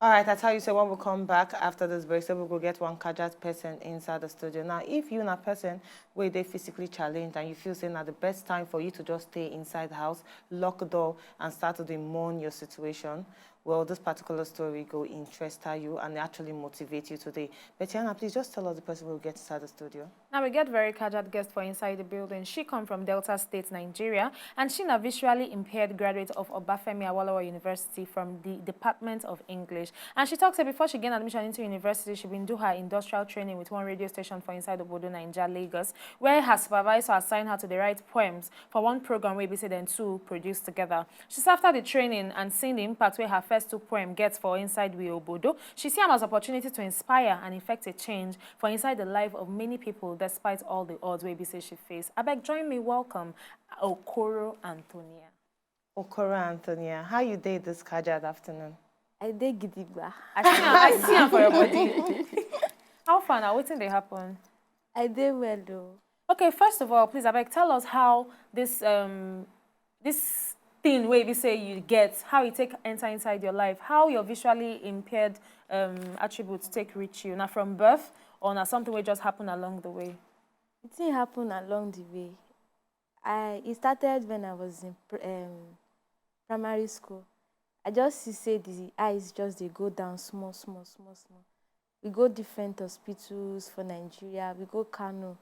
All right, I tell you, so when we come back after this break, so we will get one Kajat person inside the studio. Now, if you're a person where they physically challenged and you feel saying that the best time for you to just stay inside the house, lock the door, and start to mourn your situation, well, this particular story will interest you and actually motivate you today. But Tiana, please just tell us the person who will get inside the studio. Now we get very casual guest for inside the building. She come from Delta State, Nigeria, and she a visually impaired graduate of Obafemi Awolowo University from the Department of English. And she talks that before she gained admission into university, she been do her industrial training with one radio station for inside Obodo, Nigeria, Lagos, where her supervisor assigned her to the write poems for one program where we say then two produced together. She's after the training and seeing the impact where her first two poem gets for inside we Obodo. She see them as opportunity to inspire and effect a change for inside the life of many people despite all the odds where say she face. Abeg, join me, welcome Okoro Antonia. Okoro Antonia, how you did this Kajat afternoon? I did gidigba. I see am for your body. How far now? Wetin dey happen? I did well though. Okay, first of all, please, Abeg, tell us how this this thing where we say you get, how it take enter inside your life, how your visually impaired attributes take reach you. Now from birth or now something will just happen along the way? It didn't happen along the way. It started when I was in primary school. I just see the eyes just they go down small. We go different hospitals for Nigeria. We go Kano.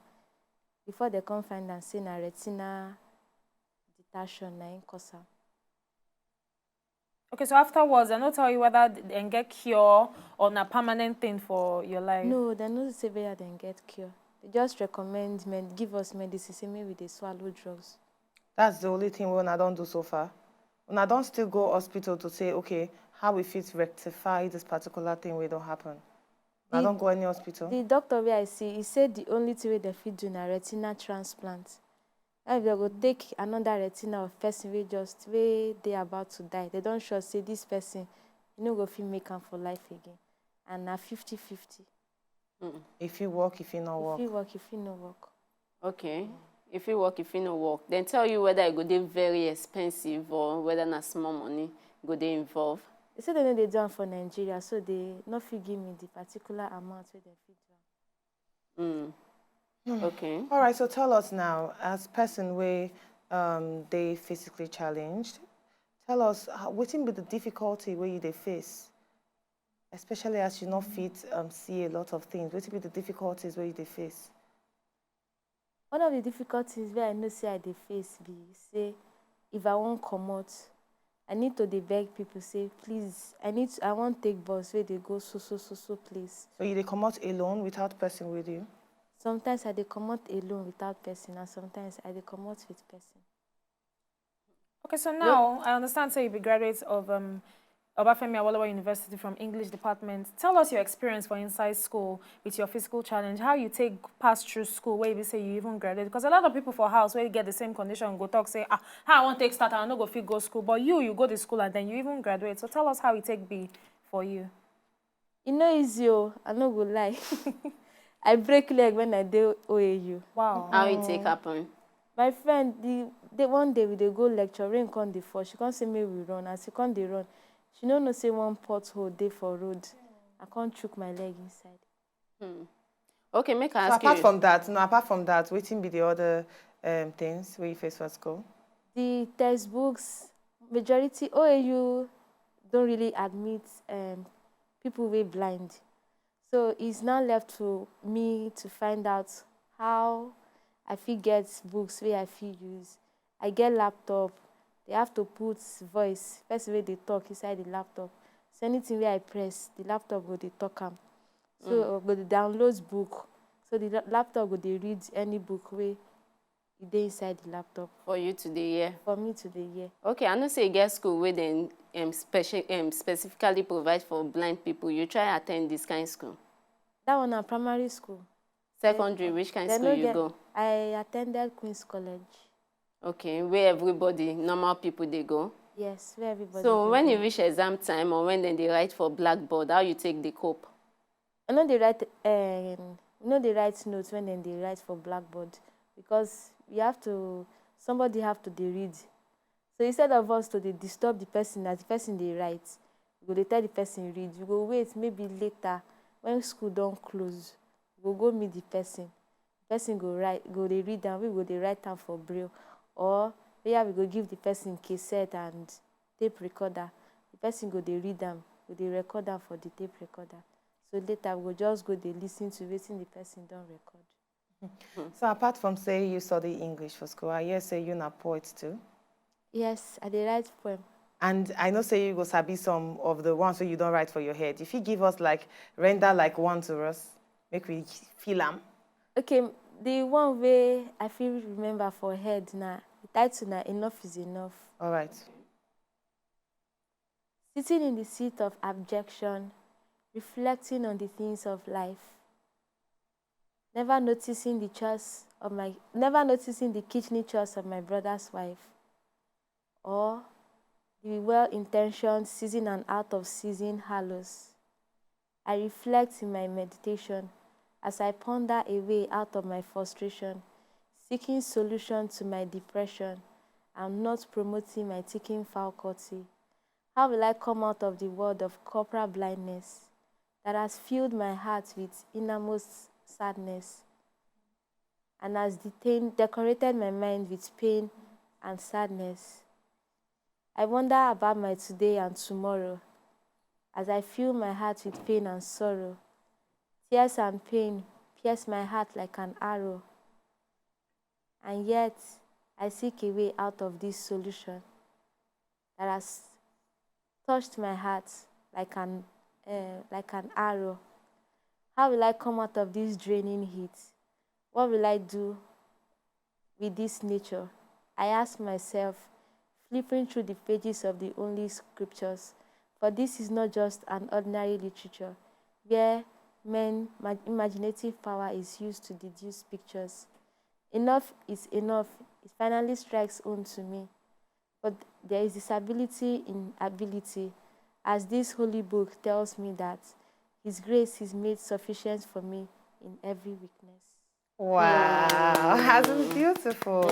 Before they come find and say na retina detachment na in cause am. Okay, so afterwards, they not tell you whether they get cure or a permanent thing for your life? No, they no say whether they get cure. They just recommend, give us medicine, say maybe they swallow drugs. That's the only thing I don't do so far. When I don't still go hospital to say, okay, how we fit rectify this particular thing where it don't happen. I don't go any hospital. The doctor where I see, he said the only thing where they fit do na retina transplant. If they go take another retina of person where they about to die, they don't sure say this person, you know, go fit make am for life again. And na 50-50. If you work, if you not work. If you work, if you no work. Okay. If you work, if you no work, then tell you whether it go dey very expensive or whether na small money go dey involve. They say they know they do am for Nigeria, so they not fit give me the particular amount where they fit do am. Okay. All right, so tell us now, as person where they physically challenged, tell us what be the difficulty where you they face, especially as you not fit see a lot of things. What be the difficulties where you they face? One of the difficulties where I know say I dey face be say if I won't come out, I need to beg people say please I want take bus where they go so place. So you they come out alone without person with you? Sometimes I dey come out alone without person, and sometimes I dey come out with person. Okay, so now I understand. Say you be graduate of Obafemi Awolowo University from English department. Tell us your experience for inside school with your physical challenge. How you take pass through school where you say you even graduate? Because a lot of people for house where you get the same condition go talk say how I want to take start, I no go fit go school. But you go to school and then you even graduate. So tell us how it take be for you. E no easy oh, I no go lie. I break leg when I do OAU. Wow. How it take happen? My friend, one day we dey go lecture, rain come dey fall. She come say make we run. As she come dey run, she no know say one pothole dey for road. I can't chook my leg inside. Okay, make I So ask you. apart from that, waiting be the other things where you face for school? The textbooks, majority OAU don't really admit people wey blind. So it's now left to me to find out how I fit get books where I fit use. I get laptop. They have to put voice, first way they talk inside the laptop. So anything where I press, the laptop go dey talk am. So go dey download book. So the laptop go dey read any book where it dey inside the laptop. For you today, yeah. For me to the year. Okay, I know say you get school where then specifically provide for blind people. You try attend this kind of school. That one na primary school. Secondary, which kind of school you go? I attended Queen's College. Okay, where everybody, normal people, they go? Yes, where everybody. So when you reach exam time or when they write for blackboard, how you take the cope? I know they write notes when they write for blackboard because somebody have to read. So instead of us to disturb the person as the person they write, you go dey tell the person read, you go wait maybe later when school don close, you go meet the person go write, go dey read am, we go dey write am for braille, or maybe we go give the person cassette and tape recorder, the person go dey read am, go dey record am for the tape recorder. So later we go just go dey lis ten to wetin the person don record. So apart from say you study English for school, I hear say you na poet too? Yes, I dey write poem. And I know say you go sabi some of the ones wey you don write for your head. If you give us like, render like one to us, make we feel am. Okay, the one wey I fit remember for head na, the title na Enough is Enough. All right. Sitting in the seat of abjection, reflecting on the things of life, never noticing the kitchen chores of my brother's wife, or the well-intentioned season and out of season hallows. I reflect in my meditation as I ponder a way out of my frustration, seeking solution to my depression, and not promoting my ticking faculty. How will I come out of the world of corporal blindness that has filled my heart with innermost sadness and has decorated my mind with pain and sadness? I wonder about my today and tomorrow as I fill my heart with pain and sorrow. Tears and pain pierce my heart like an arrow, and yet I seek a way out of this solution that has touched my heart like an arrow. How will I come out of this draining heat? What will I do with this nature? I ask myself, flipping through the pages of the only scriptures, for this is not just an ordinary literature where men's imaginative power is used to deduce pictures. Enough is enough. It finally strikes home to me. But there is disability in ability, as this holy book tells me that His grace is made sufficient for me in every weakness. Wow, that's beautiful.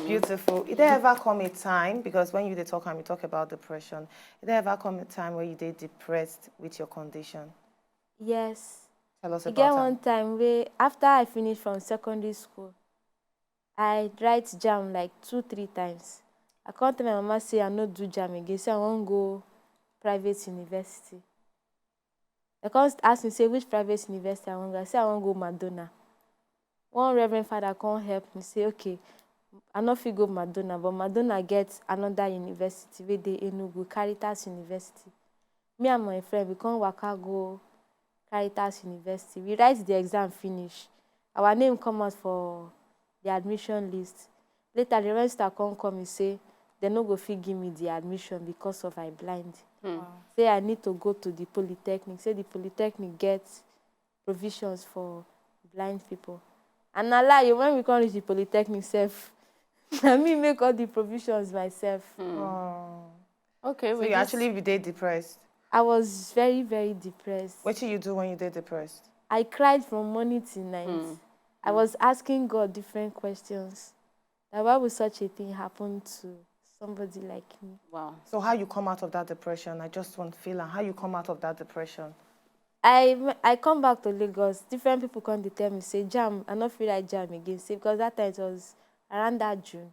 Beautiful. Did there ever come a time, because when you talk and we talk about depression, did there ever come a time where you did depressed with your condition? Yes. Tell us about Again, it. one time where after I finished from secondary school, I write JAMB like 2-3 times. I come tell my mama say I no do JAMB again, say I wan go private university. They come ask me say which private university I wan go. I say I wan go Madonna. One reverend father come help me say, okay, I no fit go Madonna, but Madonna get another university wey dey Enugu, Caritas University. Me and my friend, we come waka go Caritas University. We write the exam finish. Our name come out for the admission list. Later, the registrar come and say, they no go fit give me the admission because of I blind. Wow. Say I need to go to the Polytechnic. Say the Polytechnic gets provisions for blind people. And na lie, when we come reach the Polytechnic sef, na me make all the provisions myself. Oh. Okay, So you actually be depressed? I was very, very depressed. What did you do when you did depressed? I cried from morning till night. I was asking God different questions. That why would such a thing happen to somebody like me? Wow. So how you come out of that depression? I just want to feel how you come out of that depression. I come back to Lagos. Different people come to tell me, say, JAMB, I not feel like JAMB again. Say, because that time it was around that June.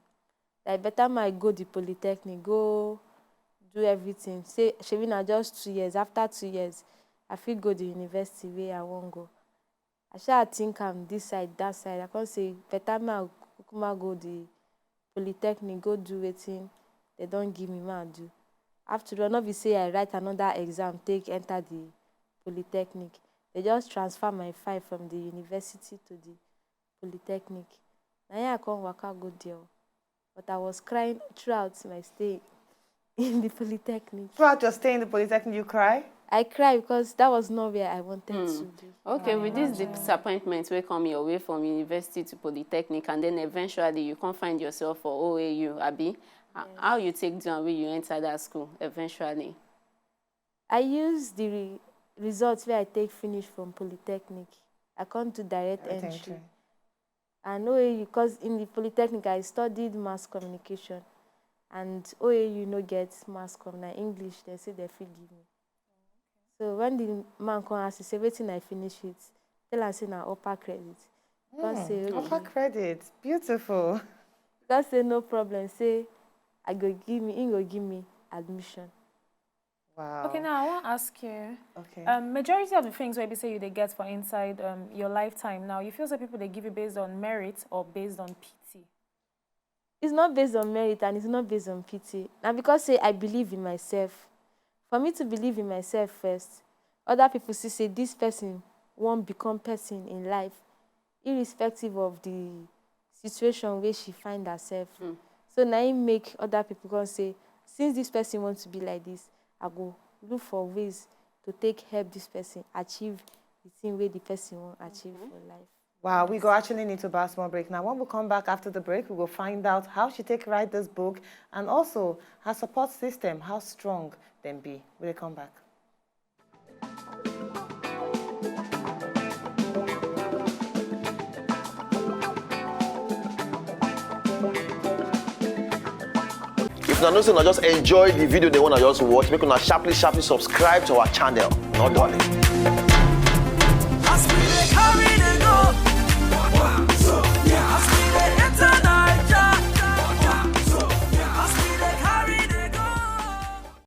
Like, better I go the Polytechnic, go do everything. Say, Shevina, just 2 years. After 2 years, I feel go the university where I won't go. I shall think I'm this side, that side. I can't say, better I go the Polytechnic, go do waiting. They don't give me what I do. After all, not be say I write another exam, enter the Polytechnic. They just transfer my file from the university to the Polytechnic. Now I come waka go there. But I was crying throughout my stay in the Polytechnic. Throughout your stay in the Polytechnic, you cry? I cried because that was not where I wanted to be. Okay, with this disappointment will come your way from university to Polytechnic, and then eventually you can't find yourself for OAU, Abi. Yes. How you take down when you enter that school eventually? I use the results where I take finish from Polytechnic. I can't do direct entry. And OAU, because in the Polytechnic I studied mass communication, and OAU no get mass comm, na English, they say they fit give me. So when the man come ask, he say, wetin I finish with? Tell am say na upper credit. Because say, okay. Upper credit, beautiful. Because say no problem, say he go give me admission. Wow. Okay, now I want to ask you. Okay. Majority of the things where you say you they get for inside your lifetime now, you feel that people they give you based on merit or based on pity? It's not based on merit and it's not based on pity. Now because say I believe in myself. For me to believe in myself first, other people still say this person won't become person in life, irrespective of the situation where she find herself. So now it make other people go say, since this person wants to be like this, I go look for ways to take help this person achieve the thing where the person won't achieve for life. Wow, we go actually need to buy a small break now. When we come back after the break, we will find out how she take write this book and also her support system, how strong them be. We'll come back. If you know, just enjoy the video they want to just watch, make una sharply subscribe to our channel. Not darling.